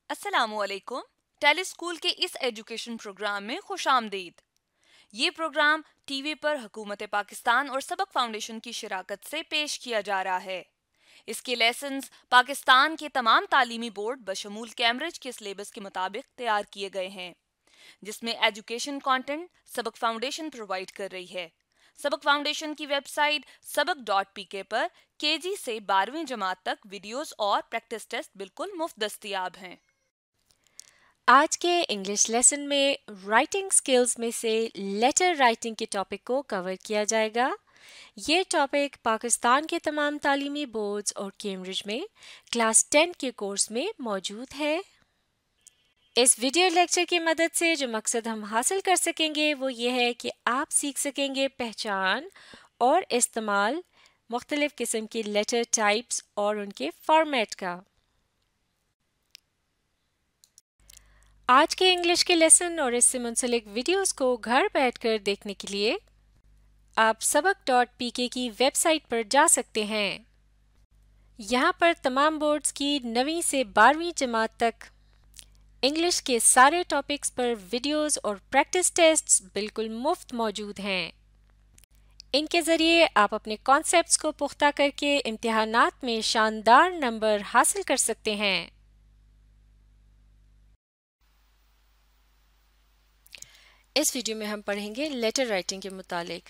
अस्सलामुअलैकुम। Tele school के इस एजुकेशन प्रोग्राम में खुशामदीद। ये प्रोग्राम टीवी पर हुकूमत पाकिस्तान और सबक फाउंडेशन की शराकत से पेश किया जा रहा है। इसके लेसन्स पाकिस्तान के तमाम तालीमी बोर्ड बशमूल कैम्ब्रिज के सिलेबस के मुताबिक तैयार किए गए हैं, जिसमें एजुकेशन कंटेंट सबक फाउंडेशन प्रोवाइड कर रही है। सबक फाउंडेशन की वेबसाइट sabak.pk पर केजी से 12वीं जमात तक वीडियोस और प्रैक्टिस टेस्ट बिल्कुल मुफ्त दस्तयाब हैं। आज के इंग्लिश लेसन में राइटिंग स्किल्स में से लेटर राइटिंग के टॉपिक को कवर किया जाएगा। ये टॉपिक पाकिस्तान के तमाम तालीमी बोर्ड्स और कैम्ब्रिज में क्लास 10 के कोर्स में मौजूद है। इस वीडियो लेक्चर की मदद से जो मकसद हम हासिल कर सकेंगे वो ये है कि आप सीख सकेंगे पहचान और इस्तेमाल मुख्तलिफ किस्म की लेटर टाइप्स और उनके फॉर्मेट का। आज के इंग्लिश के लेसन और इससे मुंसलिक वीडियोस को घर बैठकर देखने के लिए आप sabak.pk की वेबसाइट पर जा सकते हैं। यहाँ पर तमाम बोर्ड्स की 9वीं से 12वीं जमात तक इंग्लिश के सारे टॉपिक्स पर वीडियोस और प्रैक्टिस टेस्ट्स बिल्कुल मुफ्त मौजूद हैं। इनके ज़रिए आप अपने कॉन्सेप्ट्स को पुख्ता करके इम्तिहानात में शानदार नंबर हासिल कर सकते हैं। इस वीडियो में हम पढ़ेंगे लेटर राइटिंग के मुतालिक।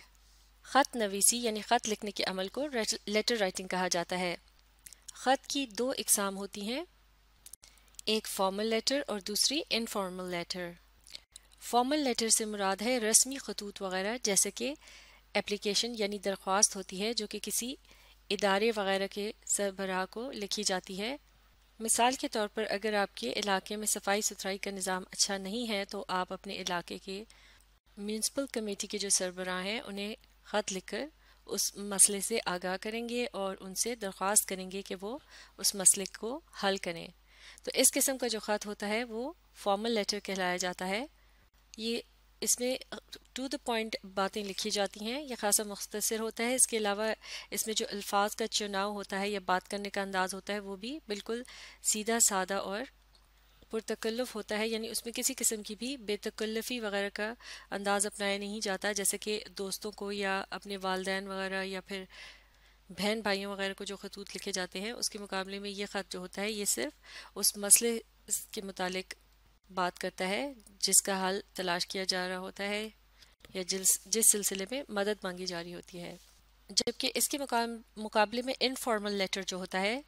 ख़त नवीसी यानी ख़त लिखने के अमल को लेटर राइटिंग कहा जाता है। ख़त की दो इकसाम होती हैं, एक फॉर्मल लेटर और दूसरी इनफॉर्मल लेटर। फॉर्मल लेटर से मुराद है रस्मी खतूत वगैरह, जैसे कि एप्लीकेशन यानी दरख्वास्त होती है जो कि किसी इदारे वगैरह के सरबराह को लिखी जाती है। मिसाल के तौर पर अगर आपके इलाके में सफाई सुथराई का निज़ाम अच्छा नहीं है तो आप अपने इलाके के म्यूनसिपल कमेटी के जो सरबराह हैं उन्हें ख़त लिखकर उस मसले से आगाह करेंगे और उनसे दरख्वास्त करेंगे कि वो उस मसले को हल करें। तो इस किस्म का जो ख़त होता है वो फॉर्मल लेटर कहलाया जाता है। ये इसमें टू द पॉइंट बातें लिखी जाती हैं, यह खासा मुख्तसर होता है। इसके अलावा इसमें जो अल्फाज का चुनाव होता है या बात करने का अंदाज़ होता है वो भी बिल्कुल सीधा सादा और पुरतकल्लुफ़ होता है, यानी उसमें किसी किस्म की भी बेतकल्लफ़ी वगैरह का अंदाज़ अपनाया नहीं जाता, जैसे कि दोस्तों को या अपने वालदैन वगैरह या फिर बहन भाइयों वगैरह को जो खतूत लिखे जाते हैं उसके मुकाबले में ये ख़त जो होता है ये सिर्फ उस मसले के मुतालिक बात करता है जिसका हल तलाश किया जा रहा होता है या जिस सिलसिले में मदद मांगी जा रही होती है। जबकि इसके मुकाबले में इनफॉर्मल लेटर जो होता है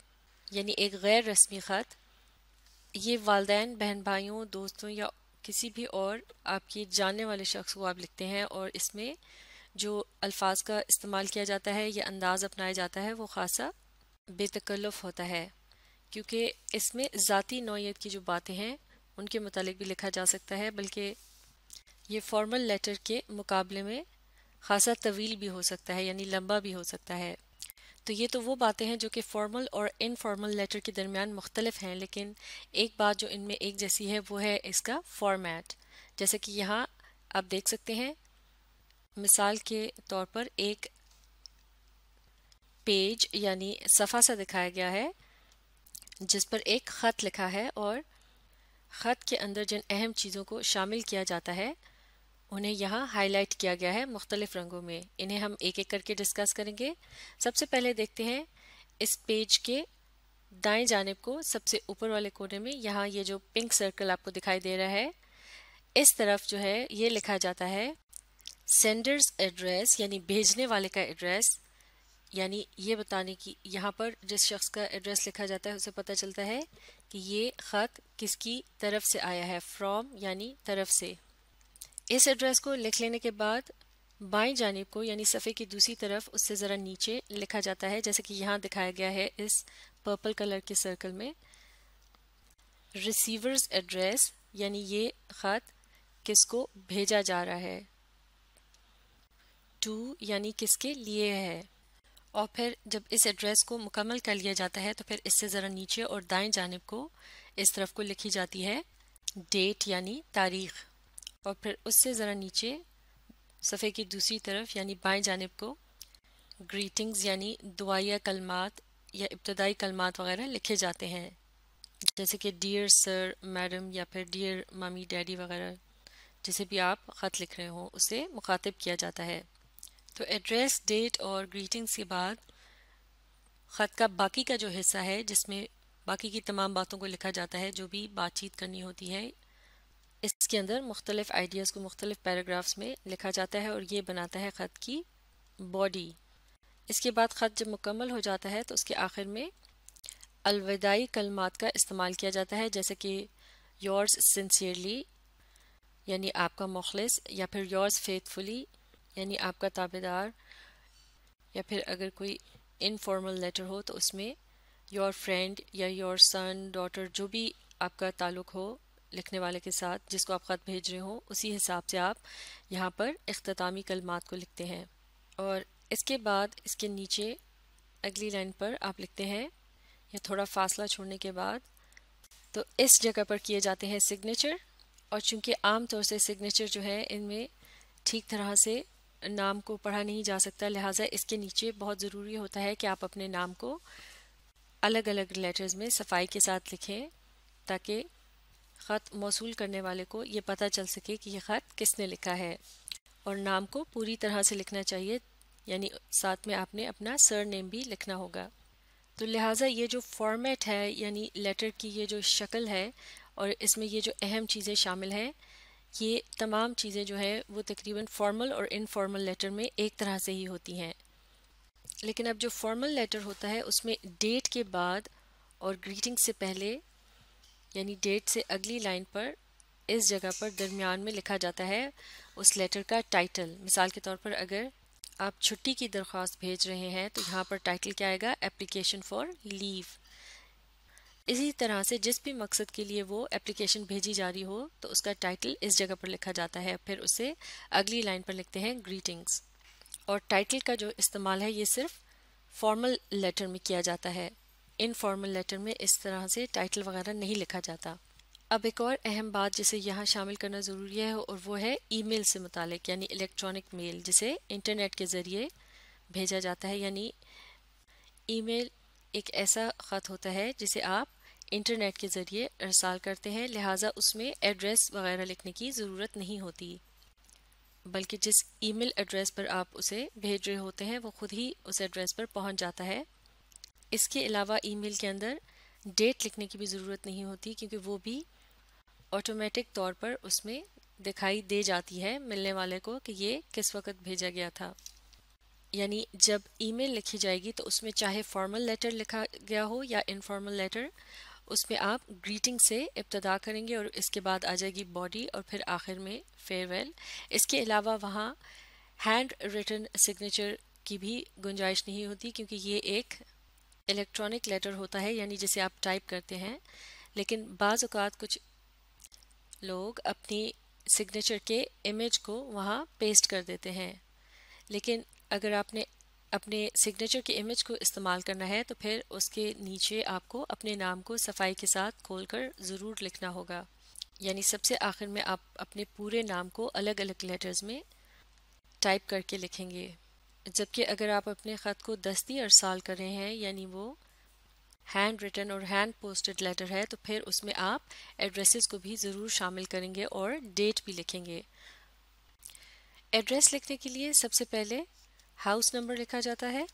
यानी एक गैर रस्मी ख़त, ये वालदैन बहन भाइयों दोस्तों या किसी भी और आपके जानने वाले शख्स को आप लिखते हैं और इसमें जो अल्फाज का इस्तेमाल किया जाता है या अंदाज़ अपनाया जाता है वो खासा बेतकल्लुफ़ होता है, क्योंकि इसमें ज़ाती नौइयत की जो बातें हैं उनके मुतालिक भी लिखा जा सकता है, बल्कि ये फॉर्मल लेटर के मुकाबले में खासा तवील भी हो सकता है यानी लंबा भी हो सकता है। तो ये तो वो बातें हैं जो कि फॉर्मल और इनफॉर्मल लेटर के दरमियान मुख्तलिफ हैं, लेकिन एक बात जो इनमें एक जैसी है वो है इसका फॉर्मेट। जैसे कि यहाँ आप देख सकते हैं, मिसाल के तौर पर एक पेज यानी सफ़ा सा दिखाया गया है जिस पर एक ख़त लिखा है और ख़त के अंदर जिन अहम चीज़ों को शामिल किया जाता है उन्हें यहाँ हाईलाइट किया गया है मुख्तलिफ रंगों में। इन्हें हम एक एक करके डिस्कस करेंगे। सबसे पहले देखते हैं इस पेज के दाएं जानिब को सबसे ऊपर वाले कोने में, यहाँ ये जो पिंक सर्कल आपको दिखाई दे रहा है इस तरफ जो है ये लिखा जाता है सेंडर्स एड्रेस यानी भेजने वाले का एड्रेस, यानी ये बताने की यहाँ पर जिस शख्स का एड्रेस लिखा जाता है उसे पता चलता है कि ये ख़त किसकी तरफ से आया है, फ्रॉम यानी तरफ से। इस एड्रेस को लिख लेने के बाद बाएं जानिब को यानी सफ़े की दूसरी तरफ उससे ज़रा नीचे लिखा जाता है, जैसे कि यहाँ दिखाया गया है इस पर्पल कलर के सर्कल में, रिसीवर्स एड्रेस यानी ये ख़त किसको भेजा जा रहा है, टू यानी किसके लिए है। और फिर जब इस एड्रेस को मुकम्मल कर लिया जाता है तो फिर इससे ज़रा नीचे और दाएं जानिब को इस तरफ को लिखी जाती है डेट यानी तारीख़, और फिर उससे ज़रा नीचे सफ़े की दूसरी तरफ यानी बाएं जानिब को ग्रीटिंग्स यानी दुआया कलमात या इब्तदाई कलमात वगैरह लिखे जाते हैं। जैसे कि डियर सर, मैडम या फिर डियर मम्मी डैडी वगैरह, जिसे भी आप ख़त लिख रहे हो उसे मुखातिब किया जाता है। तो एड्रेस, डेट और ग्रीटिंग्स के बाद ख़त का बाकी का जो हिस्सा है जिसमें बाकी की तमाम बातों को लिखा जाता है, जो भी बातचीत करनी होती है, इसके अंदर मुख्तलिफ आइडियाज़ को मुख्तलिफ पैराग्राफ्स में लिखा जाता है और ये बनाता है ख़त की बॉडी। इसके बाद ख़त जब मुकम्मल हो जाता है तो उसके आखिर में अलविदाई कलमात का इस्तेमाल किया जाता है, जैसे कि योर्स सिंसियरली यानी आपका मुखलिस, या फिर योर्स फेथफुली यानी आपका ताबेदार, या फिर अगर कोई इनफॉर्मल लेटर हो तो उसमें योर फ्रेंड या योर सन डॉटर, जो भी आपका ताल्लुक़ हो लिखने वाले के साथ जिसको आप ख़त भेज रहे हो, उसी हिसाब से आप यहाँ पर इख्तितामी कलमात को लिखते हैं। और इसके बाद इसके नीचे अगली लाइन पर आप लिखते हैं, या थोड़ा फासला छोड़ने के बाद, तो इस जगह पर किए जाते हैं सिग्नेचर। और चूंकि आम तौर से सिग्नेचर जो है इनमें ठीक तरह से नाम को पढ़ा नहीं जा सकता, लिहाजा इसके नीचे बहुत ज़रूरी होता है कि आप अपने नाम को अलग अलग लेटर्स में सफाई के साथ लिखें, ताकि ख़त मौसूल करने वाले को ये पता चल सके कि ये ख़त किसने लिखा है। और नाम को पूरी तरह से लिखना चाहिए, यानी साथ में आपने अपना सर नेम भी लिखना होगा। तो लिहाजा ये जो फॉर्मेट है, यानी लेटर की ये जो शक्ल है और इसमें ये जो अहम चीज़ें शामिल हैं, ये तमाम चीज़ें जो है वो तकरीबन फॉर्मल और इनफॉर्मल लेटर में एक तरह से ही होती हैं। लेकिन अब जो फॉर्मल लेटर होता है उसमें डेट के बाद और ग्रीटिंग से पहले, यानी डेट से अगली लाइन पर इस जगह पर दरमियान में लिखा जाता है उस लेटर का टाइटल। मिसाल के तौर पर अगर आप छुट्टी की दरख्वास्त भेज रहे हैं तो यहाँ पर टाइटल क्या आएगा, एप्लीकेशन फॉर लीव। इसी तरह से जिस भी मकसद के लिए वो एप्लीकेशन भेजी जा रही हो तो उसका टाइटल इस जगह पर लिखा जाता है, फिर उसे अगली लाइन पर लिखते हैं ग्रीटिंग्स। और टाइटल का जो इस्तेमाल है ये सिर्फ फॉर्मल लेटर में किया जाता है, इनफॉर्मल लेटर में इस तरह से टाइटल वगैरह नहीं लिखा जाता। अब एक और अहम बात जिसे यहाँ शामिल करना ज़रूरी है और वो है ईमेल से मुतालिक, यानी इलेक्ट्रॉनिक मेल जिसे इंटरनेट के ज़रिए भेजा जाता है। यानी ईमेल एक ऐसा ख़त होता है जिसे आप इंटरनेट के ज़रिए इरसाल करते हैं, लिहाजा उसमें एड्रेस वगैरह लिखने की ज़रूरत नहीं होती, बल्कि जिस ईमेल एड्रेस पर आप उसे भेज रहे होते हैं वो खुद ही उस एड्रेस पर पहुंच जाता है। इसके अलावा ईमेल के अंदर डेट लिखने की भी ज़रूरत नहीं होती, क्योंकि वो भी ऑटोमेटिक तौर पर उसमें दिखाई दे जाती है मिलने वाले को कि ये किस वक्त भेजा गया था। यानी जब ईमेल लिखी जाएगी तो उसमें चाहे फॉर्मल लेटर लिखा गया हो या इनफॉर्मल लेटर, उसमें आप ग्रीटिंग से इब्तदा करेंगे और इसके बाद आ जाएगी बॉडी और फिर आखिर में फेयरवेल। इसके अलावा वहाँ हैंड रिटन सिग्नेचर की भी गुंजाइश नहीं होती, क्योंकि ये एक इलेक्ट्रॉनिक लेटर होता है, यानी जिसे आप टाइप करते हैं। लेकिन बाज़ औक़ात कुछ लोग अपनी सिग्नेचर के इमेज को वहाँ पेस्ट कर देते हैं, लेकिन अगर आपने अपने सिग्नेचर के इमेज को इस्तेमाल करना है तो फिर उसके नीचे आपको अपने नाम को सफाई के साथ खोलकर ज़रूर लिखना होगा। यानी सबसे आखिर में आप अपने पूरे नाम को अलग अलग लेटर्स में टाइप करके लिखेंगे। जबकि अगर आप अपने ख़त को दस्ती अरसाल कर रहे हैं, यानी वो हैंड रिटन और हैंड पोस्टेड लेटर है, तो फिर उसमें आप एड्रेसेस को भी ज़रूर शामिल करेंगे और डेट भी लिखेंगे। एड्रेस लिखने के लिए सबसे पहले हाउस नंबर लिखा जाता है,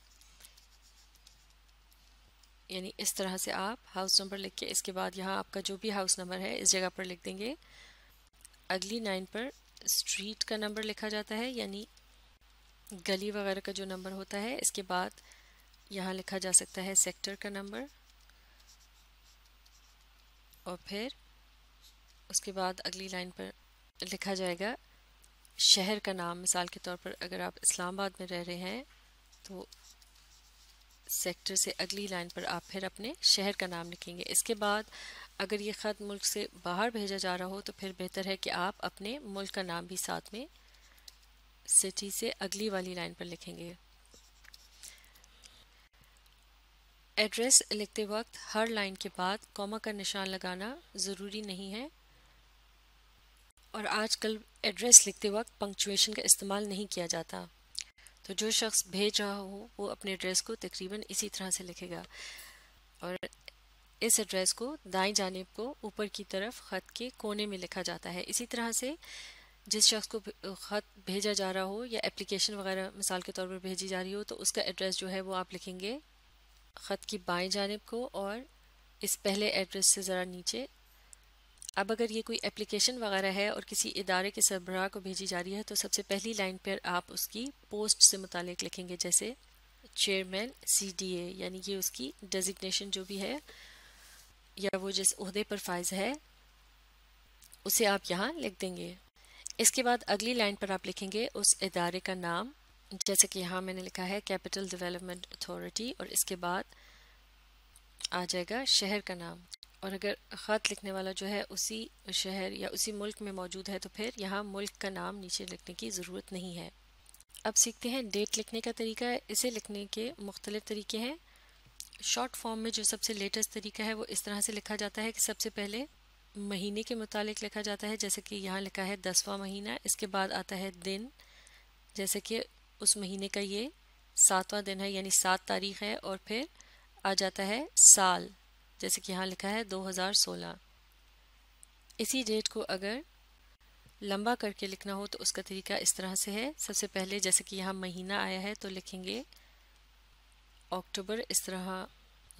यानी इस तरह से आप हाउस नंबर लिख के इसके बाद यहाँ आपका जो भी हाउस नंबर है इस जगह पर लिख देंगे। अगली लाइन पर स्ट्रीट का नंबर लिखा जाता है, यानी गली वगैरह का जो नंबर होता है। इसके बाद यहाँ लिखा जा सकता है सेक्टर का नंबर, और फिर उसके बाद अगली लाइन पर लिखा जाएगा शहर का नाम। मिसाल के तौर पर अगर आप इस्लामाबाद में रह रहे हैं तो सेक्टर से अगली लाइन पर आप फिर अपने शहर का नाम लिखेंगे। इसके बाद अगर ये ख़त मुल्क से बाहर भेजा जा रहा हो तो फिर बेहतर है कि आप अपने मुल्क का नाम भी साथ में सिटी से अगली वाली लाइन पर लिखेंगे। एड्रेस लिखते वक्त हर लाइन के बाद कॉमा का निशान लगाना ज़रूरी नहीं है, और आजकल एड्रेस लिखते वक्त पंक्चुएशन का इस्तेमाल नहीं किया जाता। तो जो शख्स भेज रहा हो वो अपने एड्रेस को तकरीबन इसी तरह से लिखेगा। और इस एड्रेस को दाईं जानिब को ऊपर की तरफ ख़त के कोने में लिखा जाता है। इसी तरह से जिस शख्स को ख़त भेजा जा रहा हो या एप्लीकेशन वगैरह मिसाल के तौर पर भेजी जा रही हो तो उसका एड्रेस जो है वो आप लिखेंगे ख़त की बाईं जानिब को और इस पहले एड्रेस से ज़रा नीचे। अब अगर ये कोई एप्लीकेशन वगैरह है और किसी इदारे के सरबराह को भेजी जा रही है तो सबसे पहली लाइन पर आप उसकी पोस्ट से मुतालिक लिखेंगे, जैसे चेयरमैन CDA, यानी ये उसकी डेजिग्नेशन जो भी है या वो जिस ओहदे पर फाइज है उसे आप यहाँ लिख देंगे। इसके बाद अगली लाइन पर आप लिखेंगे उस इदारे का नाम, जैसे कि यहाँ मैंने लिखा है कैपिटल डेवलपमेंट अथॉरिटी, और इसके बाद आ जाएगा शहर का नाम। और अगर ख़त लिखने वाला जो है उसी शहर या उसी मुल्क में मौजूद है तो फिर यहाँ मुल्क का नाम नीचे लिखने की ज़रूरत नहीं है। अब सीखते हैं डेट लिखने का तरीका है। इसे लिखने के मुख्तलिफ तरीके हैं। शॉर्ट फॉर्म में जो सबसे लेटेस्ट तरीका है वो इस तरह से लिखा जाता है कि सबसे पहले महीने के मुतालिक लिखा जाता है, जैसे कि यहाँ लिखा है 10वां महीना। इसके बाद आता है दिन, जैसे कि उस महीने का ये 7वां दिन है यानी 7 तारीख है। और फिर आ जाता है साल, जैसे कि यहाँ लिखा है 2016। इसी डेट को अगर लंबा करके लिखना हो तो उसका तरीका इस तरह से है। सबसे पहले जैसे कि यहाँ महीना आया है तो लिखेंगे अक्टूबर, इस तरह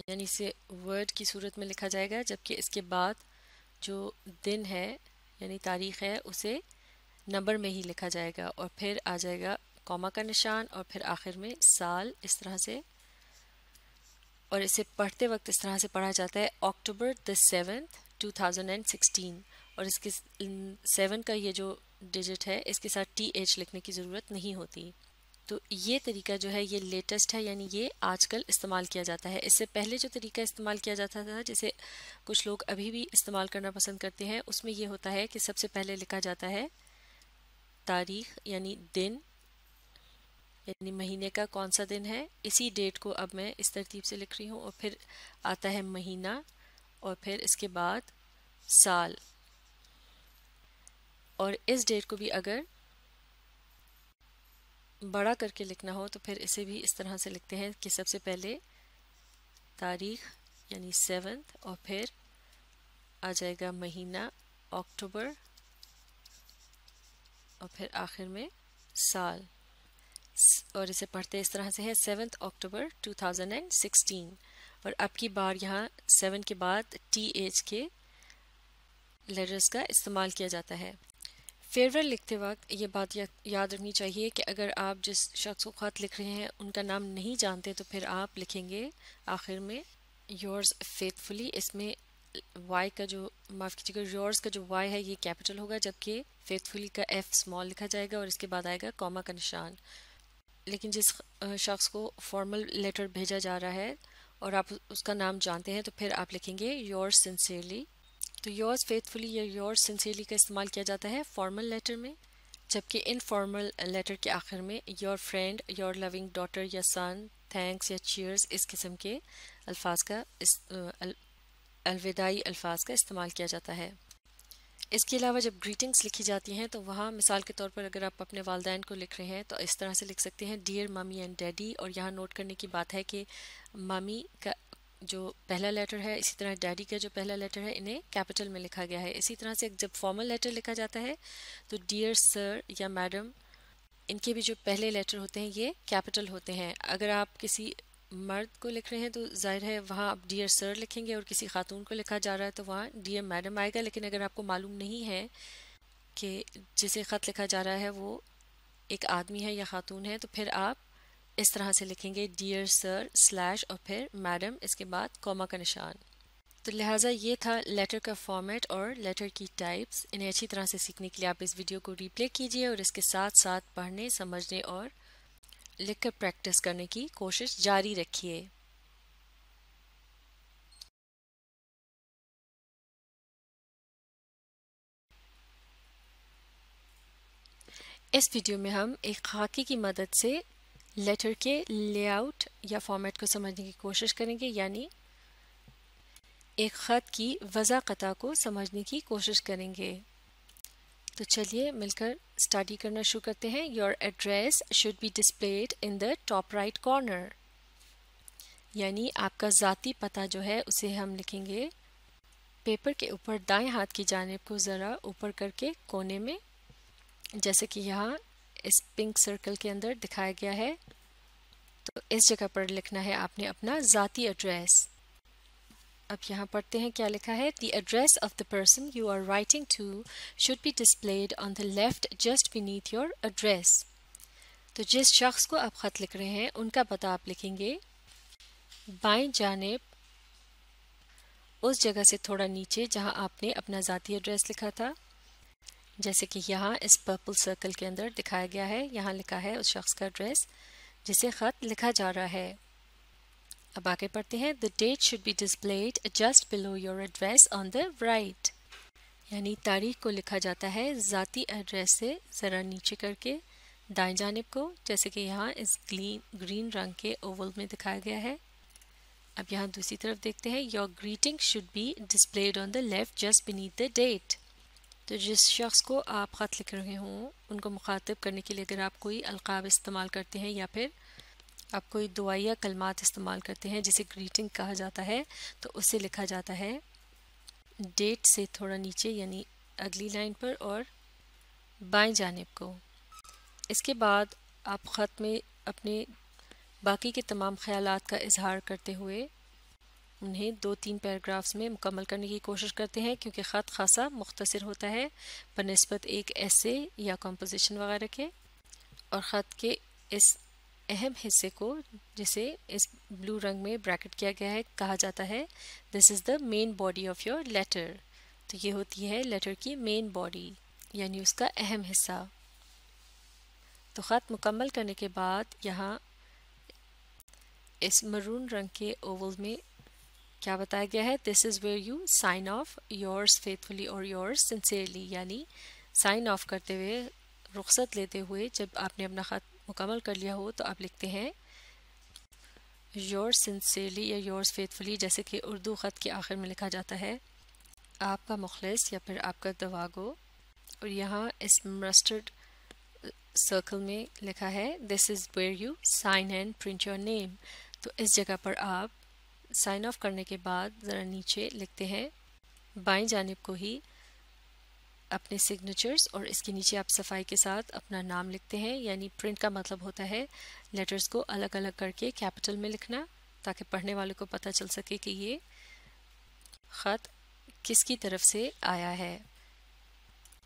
यानी इसे वर्ड की सूरत में लिखा जाएगा, जबकि इसके बाद जो दिन है यानी तारीख है उसे नंबर में ही लिखा जाएगा और फिर आ जाएगा कॉमा का निशान और फिर आखिर में साल, इस तरह से। और इसे पढ़ते वक्त इस तरह से पढ़ा जाता है अक्टूबर द 7th 2016। और इसके 7 का ये जो डिजिट है इसके साथ TH लिखने की ज़रूरत नहीं होती। तो ये तरीका जो है ये लेटेस्ट है, यानी ये आजकल इस्तेमाल किया जाता है। इससे पहले जो तरीका इस्तेमाल किया जाता था, जिसे कुछ लोग अभी भी इस्तेमाल करना पसंद करते हैं, उसमें ये होता है कि सबसे पहले लिखा जाता है तारीख यानी दिन, यानी महीने का कौन सा दिन है। इसी डेट को अब मैं इस तरतीब से लिख रही हूँ। और फिर आता है महीना और फिर इसके बाद साल। और इस डेट को भी अगर बड़ा करके लिखना हो तो फिर इसे भी इस तरह से लिखते हैं कि सबसे पहले तारीख यानी 7th और फिर आ जाएगा महीना अक्टूबर और फिर आखिर में साल। और इसे पढ़ते इस तरह से है 7th अक्टूबर 2016। और अब की बार यहाँ 7 के बाद TH के लेटर्स का इस्तेमाल किया जाता है। फेयरवेल लिखते वक्त ये बात याद रखनी चाहिए कि अगर आप जिस शख्स को ख़त लिख रहे हैं उनका नाम नहीं जानते तो फिर आप लिखेंगे आखिर में योर्स फेथफुली। इसमें वाई का जो माफ़ कीजिएगा योर्स का जो वाई है ये कैपिटल होगा, जबकि फेथफुली का F स्मॉल लिखा जाएगा और इसके बाद आएगा कॉमा का निशान। लेकिन जिस शख्स को फॉर्मल लेटर भेजा जा रहा है और आप उसका नाम जानते हैं तो फिर आप लिखेंगे योर्स सिंसियरली। तो योर्स फेथफुली या योर्स सिंसियरली का इस्तेमाल किया जाता है फॉर्मल लेटर में, जबकि इनफॉर्मल लेटर के आखिर में your friend, your loving daughter या सन, थैंक्स या चीयर्स इस किस्म के अल्फाज का अलविदाई अल्फाज का इस्तेमाल किया जाता है। इसके अलावा जब ग्रीटिंग्स लिखी जाती हैं तो वहाँ मिसाल के तौर पर अगर आप अपने वालिदैन को लिख रहे हैं तो इस तरह से लिख सकते हैं डियर मम्मी एंड डैडी। और यहाँ नोट करने की बात है कि मम्मी का जो पहला लेटर है इसी तरह डैडी का जो पहला लेटर है इन्हें कैपिटल में लिखा गया है। इसी तरह से जब फॉर्मल लेटर लिखा जाता है तो डियर सर या मैडम इनके भी जो पहले लेटर होते हैं ये कैपिटल होते हैं। अगर आप किसी मर्द को लिख रहे हैं तो जाहिर है वहाँ आप डियर सर लिखेंगे और किसी खातून को लिखा जा रहा है तो वहाँ डियर मैडम आएगा। लेकिन अगर आपको मालूम नहीं है कि जिसे ख़त लिखा जा रहा है वो एक आदमी है या खातून है तो फिर आप इस तरह से लिखेंगे डियर सर स्लैश और फिर मैडम, इसके बाद कॉमा का निशान। तो लिहाजा ये था लेटर का फॉर्मेट और लेटर की टाइप्स। इन्हें अच्छी तरह से सीखने के लिए आप इस वीडियो को रिप्ले कीजिए और इसके साथ साथ पढ़ने, समझने और लिखकर प्रैक्टिस करने की कोशिश जारी रखिए। इस वीडियो में हम एक खाकी की मदद से लेटर के लेआउट या फॉर्मेट को समझने की कोशिश करेंगे, यानी एक ख़त की वज़ाक़ता को समझने की कोशिश करेंगे। तो चलिए मिलकर स्टडी करना शुरू करते हैं। Your address should be displayed in the top right corner. यानी आपका ज़ाती पता जो है उसे हम लिखेंगे पेपर के ऊपर दाएं हाथ की जानिब को ज़रा ऊपर करके कोने में, जैसे कि यहाँ इस पिंक सर्कल के अंदर दिखाया गया है। तो इस जगह पर लिखना है आपने अपना ज़ाती एड्रेस। अब यहाँ पढ़ते हैं क्या लिखा है। The address of the person you are writing to should be displayed on the left just beneath your address. तो जिस शख्स को आप ख़त लिख रहे हैं उनका पता आप लिखेंगे बाएं जानिब उस जगह से थोड़ा नीचे जहाँ आपने अपना ज़ाती एड्रेस लिखा था, जैसे कि यहाँ इस पर्पल सर्कल के अंदर दिखाया गया है। यहाँ लिखा है उस शख्स का एड्रेस जिसे ख़त लिखा जा रहा है। अब आगे पढ़ते हैं। The date should be displayed just below your address on the right, यानी तारीख को लिखा जाता है ज़ाती एड्रेस से ज़रा नीचे करके दाएं जानिब को, जैसे कि यहाँ इस ग्रीन रंग के ओवल में दिखाया गया है। अब यहाँ दूसरी तरफ देखते हैं। Your greeting should be displayed on the left just beneath the date. तो जिस शख्स को आप ख़त लिख रहे हों उनको मुखातिब करने के लिए अगर आप कोई अलक़ाब इस्तेमाल करते हैं या फिर आप कोई दुआया कलमात इस्तेमाल करते हैं जिसे ग्रीटिंग कहा जाता है, तो उसे लिखा जाता है डेट से थोड़ा नीचे, यानी अगली लाइन पर और बाएं जानिब को। इसके बाद आप ख़त में अपने बाकी के तमाम ख़यालात का इजहार करते हुए उन्हें 2-3 पैराग्राफ्स में मुकम्मल करने की कोशिश करते हैं, क्योंकि ख़त खासा मुख्तसर होता है बनिस्बत एक ऐसे या कंपोजिशन वगैरह के। और ख़त के इस अहम हिस्से को, जिसे इस ब्लू रंग में ब्रैकेट किया गया है, कहा जाता है this is the main body of your letter. तो ये होती है लेटर की मेन बॉडी, यानी उसका अहम हिस्सा। तो ख़त मुकम्मल करने के बाद यहाँ इस मरून रंग के ओवल में क्या बताया गया है। This is where you sign off yours faithfully और योर्स सिंसियरली, यानी साइन ऑफ करते हुए, रुख्सत लेते हुए जब आपने अपना ख़त मुकम्मल कर लिया हो तो आप लिखते हैं योर्स सिंसियरली या योर्स फेथफुली, जैसे कि उर्दू ख़त के आखिर में लिखा जाता है आपका मुखलिस या फिर आपका दवागो। और यहाँ इस मस्टर्ड सर्कल में लिखा है this is where you sign and print your name. तो इस जगह पर आप साइन ऑफ करने के बाद ज़रा नीचे लिखते हैं बाएं जानिब को ही अपने सिग्नेचर्स, और इसके नीचे आप सफाई के साथ अपना नाम लिखते हैं। यानी प्रिंट का मतलब होता है लेटर्स को अलग अलग करके कैपिटल में लिखना, ताकि पढ़ने वाले को पता चल सके कि ये ख़त किसकी तरफ से आया है।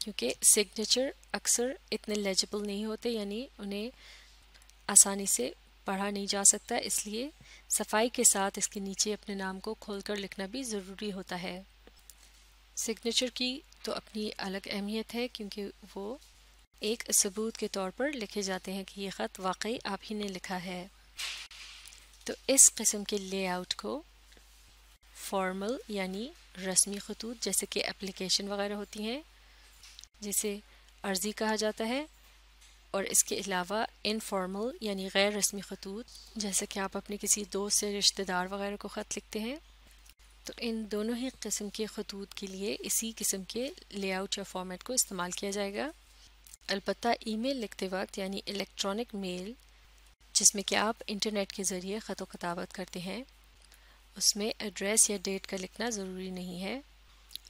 क्योंकि सिग्नेचर अक्सर इतने लेजिबल नहीं होते, यानी उन्हें आसानी से पढ़ा नहीं जा सकता, इसलिए सफाई के साथ इसके नीचे अपने नाम को खोलकर लिखना भी ज़रूरी होता है। सिग्नेचर की तो अपनी अलग अहमियत है, क्योंकि वो एक सबूत के तौर पर लिखे जाते हैं कि ये ख़त वाकई आप ही ने लिखा है। तो इस किस्म के लेआउट को फॉर्मल यानी रस्मी खतूत, जैसे कि एप्लीकेशन वगैरह होती हैं, जिसे अर्ज़ी कहा जाता है, और इसके अलावा इनफॉर्मल यानी गैर रस्मी खतूत, जैसे कि आप अपने किसी दोस्त से रिश्तेदार वगैरह को ख़त लिखते हैं। तो इन दोनों ही किस्म के खतूत के लिए इसी किस्म के लेआउट या फॉर्मेट को इस्तेमाल किया जाएगा। अलबत्ता ईमेल लिखते वक्त, यानी इलेक्ट्रॉनिक मेल जिसमें कि आप इंटरनेट के ज़रिए ख़त व खताबत करते हैं, उसमें एड्रेस या डेट का लिखना ज़रूरी नहीं है।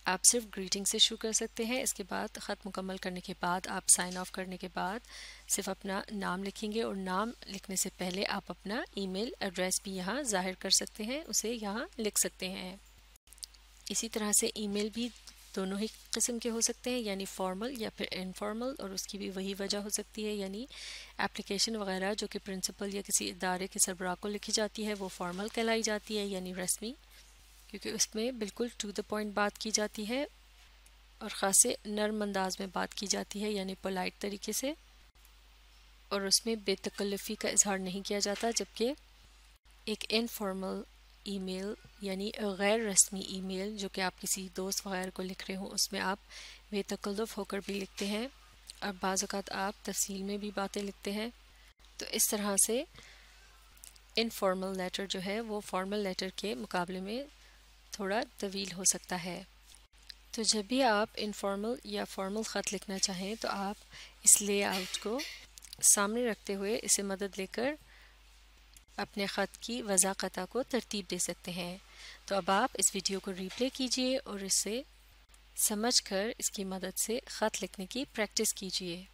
आप सिर्फ ग्रीटिंग से शुरू कर सकते हैं। इसके बाद ख़त मुकम्मल करने के बाद आप साइन ऑफ करने के बाद सिर्फ अपना नाम लिखेंगे, और नाम लिखने से पहले आप अपना ईमेल एड्रेस भी यहाँ ज़ाहिर कर सकते हैं, उसे यहाँ लिख सकते हैं। इसी तरह से ईमेल भी दोनों ही किस्म के हो सकते हैं, यानी फॉर्मल या फिर इनफॉर्मल, और उसकी भी वही वजह हो सकती है। यानी एप्लीकेशन वगैरह जो कि प्रिंसिपल या किसी इदारे के सरबराह को लिखी जाती है वो फॉर्मल कहलाई जाती है, यानी रस्मी, क्योंकि उसमें बिल्कुल टू द पॉइंट बात की जाती है और ख़ासे नर्म अंदाज में बात की जाती है, यानी पोलाइट तरीके से, और उसमें बेतकल्लुफ़ी का इजहार नहीं किया जाता। जबकि एक इनफॉर्मल ईमेल यानी गैर रस्मी ईमेल जो कि आप किसी दोस्त वगैरह को लिख रहे हो, उसमें आप बेतकल्लुफ़ होकर भी लिखते हैं और बाज़ औक़ात आप तफसील में भी बातें लिखते हैं। तो इस तरह से इनफॉर्मल लेटर जो है वो फॉर्मल लेटर के मुकाबले में थोड़ा तवील हो सकता है। तो जब भी आप इनफॉर्मल या फॉर्मल ख़त लिखना चाहें तो आप इस लेआउट को सामने रखते हुए इसे मदद लेकर अपने ख़त की वज़ाक़ता को तरतीब दे सकते हैं। तो अब आप इस वीडियो को रीप्ले कीजिए और इसे समझकर इसकी मदद से ख़त लिखने की प्रैक्टिस कीजिए।